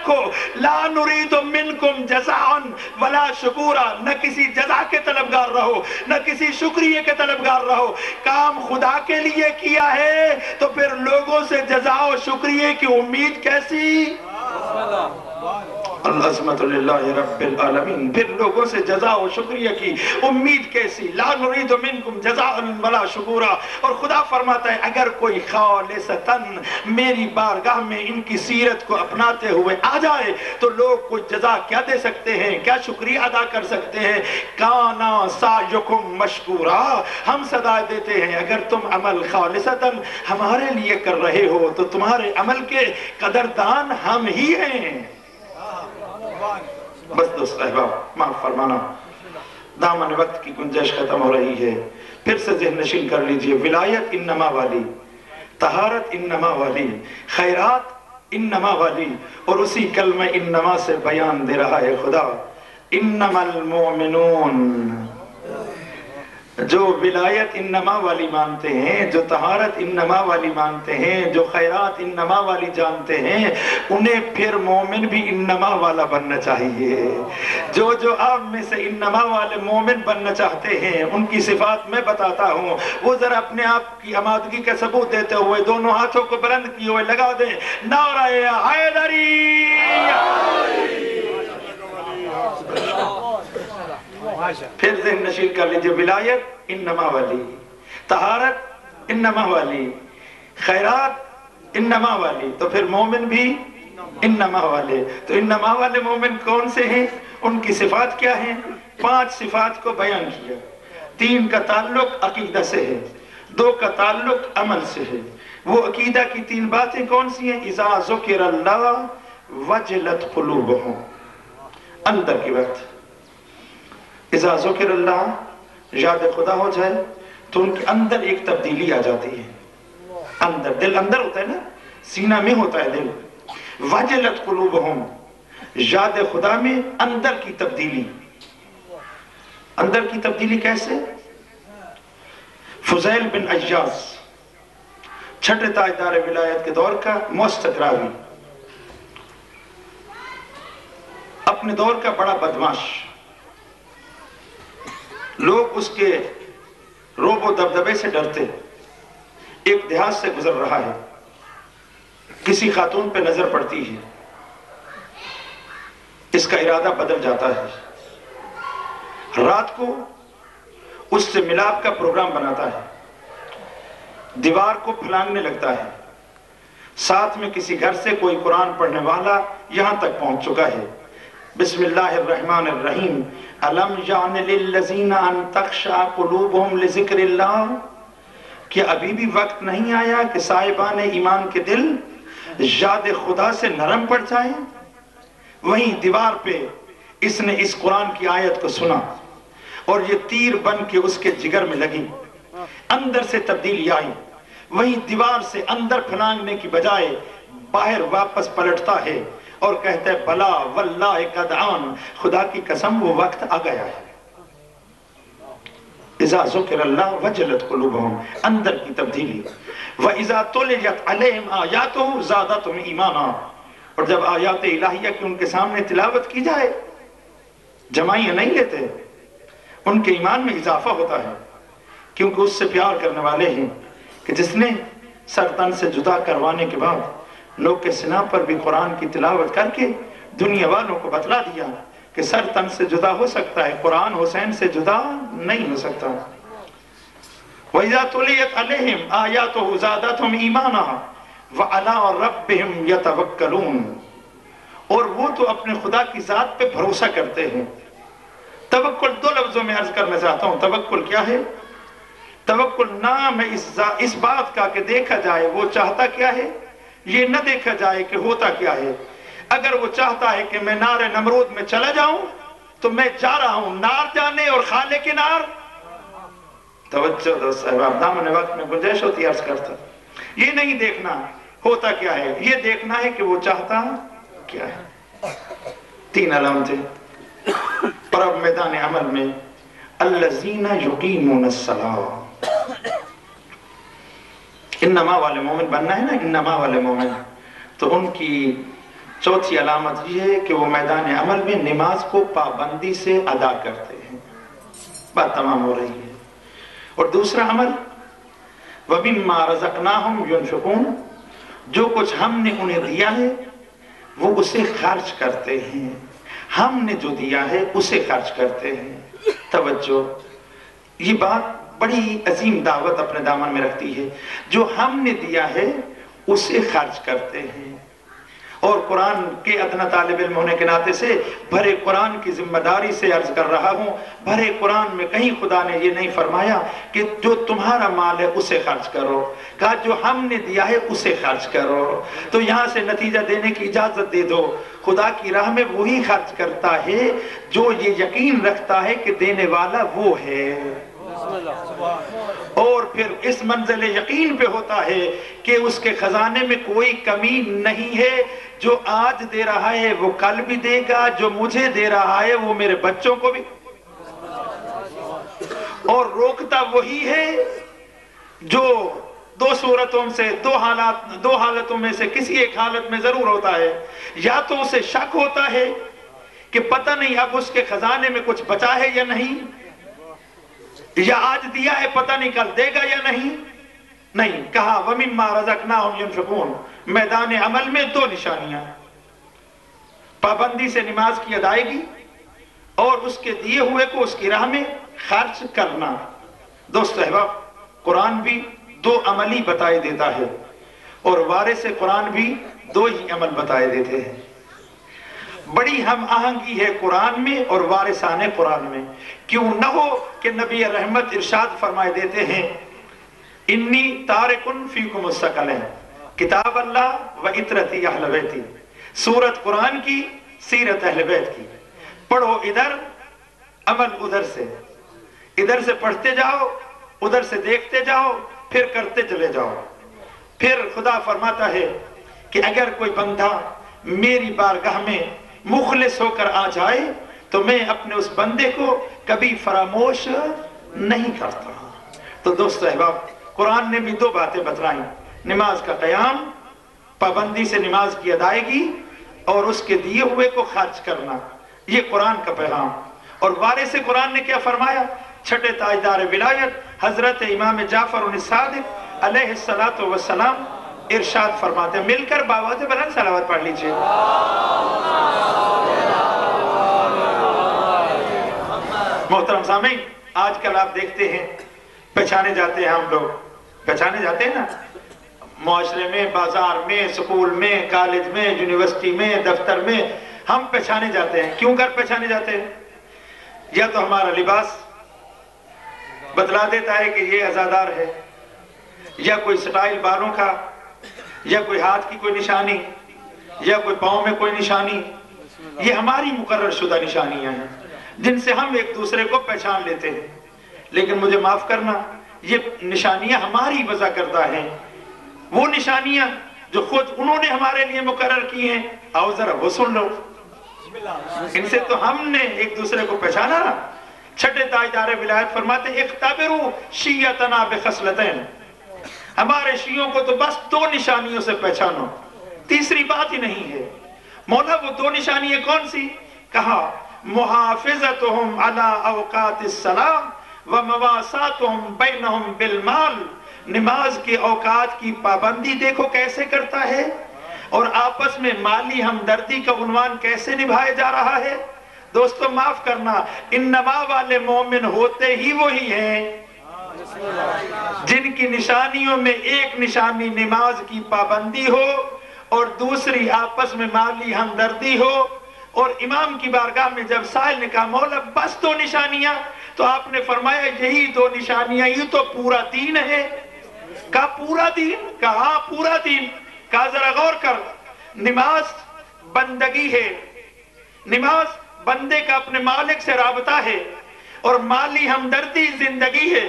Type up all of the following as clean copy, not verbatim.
رکھو لا نرید منکم جزاء ولا شکورا، نہ کسی جزا کے طلبگار رہو نہ کسی شکریہ کے طلبگار رہو. کام خدا کے لیے کیا ہے تو پھر لوگوں سے جزا و شکریہ کی امید کیسی؟ العظمت للہ رب العالمین. پھر لوگوں سے جزا و شکریہ کی امید کیسی؟ لا نرید منکم جزاء ولا شکورا. اور خدا فرماتا ہے اگر کوئی خالصتاً میری بارگاہ میں ان کی سیرت کو اپناتے ہوئے آ جائے تو لوگ کچھ جزا کیا دے سکتے ہیں، کیا شکریہ ادا کر سکتے ہیں؟ کانا سعیکم مشکورا. ہم صدا دیتے ہیں اگر تم عمل خالصتاً ہمارے لیے کر رہے ہو تو تمہارے عمل کے قدردان ہم ہی ہیں. بس دوست احباب معاف فرمانا، دامن وقت کی گنجائش ختم ہو رہی ہے. پھر سے ذہن نشین کر لیجئے. ولایت انما والی، طہارت انما والی، خیرات انما والی، اور اسی کلمہ انما سے بیان دے رہا ہے خدا انما المؤمنون. جو ولایت انما والی مانتے ہیں، جو طہارت انما والی مانتے ہیں، جو خیرات انما والی جانتے ہیں، انہیں پھر مومن بھی انما والا بننا چاہیے. جو آپ میں سے انما والے مومن بننا چاہتے ہیں ان کی صفات میں بتاتا ہوں. وہ ذرا اپنے آپ کی امادگی کا ثبوت دیتے ہوئے دونوں ہاتھوں کو بلند کیے ہوئے لگا دیں نعرہ حیدری. پھر ذہن نشین کر لیجئے. ولایت انما والی، طہارت انما والی، خیرات انما والی، تو پھر مومن بھی انما والے. تو انما والے مومن کون سے ہیں؟ ان کی صفات کیا ہیں؟ 5 صفات کو بیان کیا. 3 کا تعلق عقیدہ سے ہے، 2 کا تعلق عمل سے ہے. وہ عقیدہ کی 3 باتیں کون سی ہیں؟ اذا ذکر اللہ وجلت قلوبہم، اندر کی وقت اذا ذکر اللہ یاد خدا ہو جائے تو ان کے اندر ایک تبدیلی آ جاتی ہے. اندر، دل اندر ہوتا ہے نا، سینہ میں ہوتا ہے دل. وجلت قلوبہم، یاد خدا میں اندر کی تبدیلی. اندر کی تبدیلی کیسے؟ فضیل بن عیاض چھٹے تاجدار ولایت کے دور کا موثق راوی، اپنے دور کا بڑا بدماش. لوگ اس کے روب و دبدبے سے ڈرتے. ایک دیہات سے گزر رہا ہے، کسی خاتون پہ نظر پڑتی ہے، اس کا ارادہ بدل جاتا ہے. رات کو اس سے ملاپ کا پروگرام بناتا ہے، دیوار کو پھلانگنے لگتا ہے. ساتھ میں کسی گھر سے کوئی قرآن پڑھنے والا یہاں تک پہنچ چکا ہے. بسم اللہ الرحمن الرحیم. الم یعن للذین ان تخشع قلوبہم لذکر اللہ. کیا ابھی بھی وقت نہیں آیا کہ صاحبان ایمان کے دل یاد خدا سے نرم پڑ جائیں؟ وہیں دیوار پہ اس نے اس قرآن کی آیت کو سنا اور یہ تیر بن کے اس کے جگر میں لگی. اندر سے تبدیلی آئی. وہیں دیوار سے اندر پھلانگنے کی بجائے باہر واپس پلٹتا ہے اور کہتا ہے بلا واللہ قد آن، خدا کی قسم وہ وقت آ گیا ہے. اذا ذکر اللہ وجلت قلوبہم، اندر کی تبدیلی. وَإِذَا تُلِيَتْ عَلَيْهِمْ آیَاتُهُ زَادَتْهُمْ ایمانا. اور جب آیات الہیہ کی ان کے سامنے تلاوت کی جائے، جمائیاں نہیں لیتے، ان کے ایمان میں اضافہ ہوتا ہے، کیونکہ اس سے پیار کرنے والے ہیں کہ جس نے سر تن سے جدا کروانے کے بعد لوگ کے سنا پر بھی قرآن کی تلاوت کر کے دنیا والوں کو بتلا دیا کہ سر تن سے جدا ہو سکتا ہے، قرآن حسین سے جدا نہیں ہو سکتا. وَإِذَا تُلِيَتْ عَلَيْهِمْ آیَاتُهُ زَادَتْهُمْ ایمانا وَعَلَىٰ رَبِّهِمْ يَتَوَکَّلُونَ. اور وہ تو اپنے خدا کی ذات پہ بھروسہ کرتے ہیں. توکل 2 لفظوں میں عرض کرنا چاہتا ہوں. توکل کیا ہے؟ توکل نام ہے اس بات کا کہ دیکھا جائے وہ چاہتا کیا ہے، یہ نہ دیکھا جائے کہ ہوتا کیا ہے. اگر وہ چاہتا ہے کہ میں نار نمرود میں چلا جاؤں تو میں جا رہا ہوں نار جانے اور خالق نار. توجہ دوست صاحب، دامن وقت میں گنجائش ہوتی عرض کرتا. یہ نہیں دیکھنا ہوتا کیا ہے، یہ دیکھنا ہے کہ وہ چاہتا کیا ہے. 3 علامتیں. اور اب میدان عمل میں الذین یقیمون الصلاۃ. انما والے مومن بننا ہے نا، انما والے مومن. تو ان کی چوتھی علامت یہ ہے کہ وہ میدان عمل میں نماز کو پابندی سے ادا کرتے ہیں. بات تمام ہو رہی ہے. اور دوسرا عمل وَمِمَّا رَزَقْنَاهُمْ يُنْفِقُونَ، جو کچھ ہم نے انہیں دیا ہے وہ اسے خرچ کرتے ہیں. ہم نے جو دیا ہے اسے خرچ کرتے ہیں. توجہ، یہ بات بڑی عظیم دعوت اپنے دامن میں رکھتی ہے. جو ہم نے دیا ہے اسے خرچ کرتے ہیں. اور قرآن کے ادنا طالب علم ہونے کے ناطے سے بھرے قرآن کی ذمہ داری سے عرض کر رہا ہوں، بھرے قرآن میں کہیں خدا نے یہ نہیں فرمایا کہ جو تمہارا مال ہے اسے خرچ کرو، کہا جو ہم نے دیا ہے اسے خرچ کرو. تو یہاں سے نتیجہ دینے کی اجازت دے دو، خدا کی راہ میں وہی خرچ کرتا ہے جو یہ یقین رکھتا ہے کہ دینے والا وہ ہے، اور پھر اس منزل یقین پہ ہوتا ہے کہ اس کے خزانے میں کوئی کمی نہیں ہے. جو آج دے رہا ہے وہ کل بھی دے گا، جو مجھے دے رہا ہے وہ میرے بچوں کو بھی. اور روکتا وہی ہے جو دو صورتوں سے دو حالتوں میں سے کسی ایک حالت میں ضرور ہوتا ہے. یا تو اسے شک ہوتا ہے کہ پتہ نہیں اب اس کے خزانے میں کچھ بچا ہے یا نہیں، یا آج دیا ہے پتہ نہیں کل دے گا یا نہیں. نہیں، کہا وَمِمَّا رَزَقْنَاهُمْ يُنْفِقُونَ. میدان عمل میں دو نشانیاں، پابندی سے نماز کی ادائیگی اور اس کے دیے ہوئے کو اس کی راہ میں خرچ کرنا. دوست احباب، قرآن بھی دو عملی بتائے دیتا ہے اور وارث قرآن بھی دو ہی عمل بتائے دیتے ہیں. بڑی ہم آہنگی ہے قرآن میں اور وارثان قرآن میں. کیوں نہ ہو کہ نبی رحمت ارشاد فرمائے دیتے ہیں انی تارکن فیکم الثقلین، کتاب اللہ و اطرتی اہل بیتی. سورت قرآن کی، سیرت اہل بیت کی. پڑھو ادھر، عمل ادھر سے. ادھر سے پڑھتے جاؤ، ادھر سے دیکھتے جاؤ، پھر کرتے چلے جاؤ. پھر خدا فرماتا ہے کہ اگر کوئی بندہ میری بارگاہ میں مخلص ہو کر آ جائے تو میں اپنے اس بندے کو کبھی فراموش نہیں کرتا. تو دوست احباب، قرآن نے بھی دو باتیں بتلائیں، نماز کا قیام، پابندی سے نماز کی ادائیگی، اور اس کے دیے ہوئے کو خرچ کرنا. یہ قرآن کا پیغام. اور وارث قرآن نے کیا فرمایا؟ چھٹے تاجدار ولایت حضرت امام جعفر الصادق علیہ السلام ارشاد فرماتے ہیں. مل کر باوجہ بلند صلوات پڑھ لیجئے. محترم سامعین، آج کل آپ دیکھتے ہیں پہچانے جاتے ہیں، ہم لوگ پہچانے جاتے ہیں نا، معاشرے میں، بازار میں، سکول میں، کالج میں، یونیورسٹی میں، دفتر میں ہم پہچانے جاتے ہیں. کیوں کر پہچانے جاتے ہیں؟ یا تو ہمارا لباس بتلا دیتا ہے کہ یہ عزادار ہے، یا کوئی سٹائل بالوں کا، یا کوئی ہاتھ کی کوئی نشانی، یا کوئی پاؤں میں کوئی نشانی. یہ ہماری مقرر شدہ نشانیاں ہیں جن سے ہم ایک دوسرے کو پہچان لیتے ہیں. لیکن مجھے معاف کرنا، یہ نشانیاں ہماری وضع کردہ ہیں. وہ نشانیاں جو خود انہوں نے ہمارے لیے مقرر کی ہیں، آؤ ذرا وہ سن لو. ان سے تو ہم نے ایک دوسرے کو پہچانا نا. چھٹے تاجدار ولایت فرماتے اختبروا شیعتنا بخصلتین، ہمارے شیعوں کو تو بس دو نشانیوں سے پہچانو، تیسری بات ہی نہیں ہے. مولا وہ دو نشانیاں کون سی؟ کہا محافظتهم علی اوقات الصلاۃ ومواساتهم بینہم بالمال. نماز کے اوقات کی پابندی دیکھو کیسے کرتا ہے، اور آپس میں مالی ہمدردی کا عنوان کیسے نبھایا جا رہا ہے. دوستو معاف کرنا، انما والے مومن ہوتے ہی وہی ہیں جن کی نشانیوں میں ایک نشانی نماز کی پابندی ہو اور دوسری آپس میں مالی ہمدردی ہو. اور امام کی بارگاہ میں جب سائل نے کہا مولا بس دو نشانیاں، تو آپ نے فرمایا یہی دو نشانیاں یہ تو پورا دین ہے. کہا پورا دین؟ کہا ہاں پورا دین. کہا ذرا غور کر، نماز بندگی ہے، نماز بندے کا اپنے مالک سے رابطہ ہے، اور مالی ہمدردی زندگی ہے،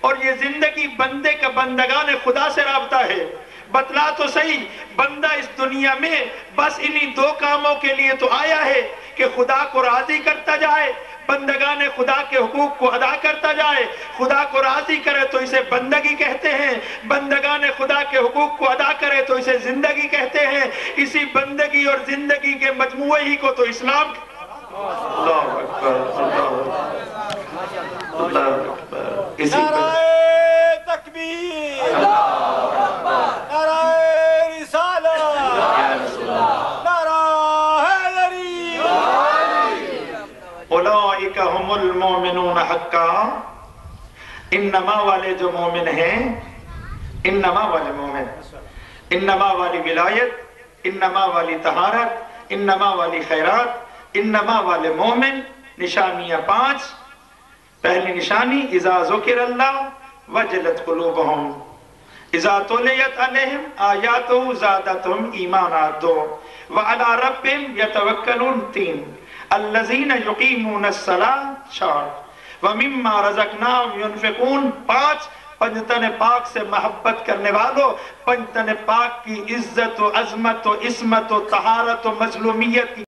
اور یہ زندگی بندے کا بندگان خدا سے رابطہ ہے. بتلا تو صحیح، بندہ اس دنیا میں بس انہی دو کاموں کے لیے تو آیا ہے کہ خدا کو راضی کرتا جائے، بندگان خدا کے حقوق کو ادا کرتا جائے، خدا کو راضی کرے تو اسے بندگی کہتے ہیں، بندگان خدا کے حقوق کو ادا کرے تو اسے زندگی کہتے ہیں۔ اسی بندگی اور زندگی کے مجموعے ہی کو تو اسلام اللہ اکبر اللہ اکبر اسی نعرہ تکبیر، نعرہ رسالت، نعرہ حیدری۔ اولئک هم المؤمنون حقا، انما والے جو مومن ہیں، انما والے مومن، انما والی ولایت، انما والی طہارت، انما والی خیرات، انما والے مومن۔ نشانیاں 5۔ پہلی نشانی اذا ذکر اللہ وجلت قلوبہم، اذا تلیت علیہم آیاتہ زادتہم ایمانا 2، وعلی ربہم یتوکلون 3، الذین یقیمون الصلاۃ 4، ومما رزقناہم ینفقون 5۔ پنجتن پاک سے محبت کرنے والوں، پنجتن پاک کی عزت و عظمت و عصمت و طہارت و مظلومیت کی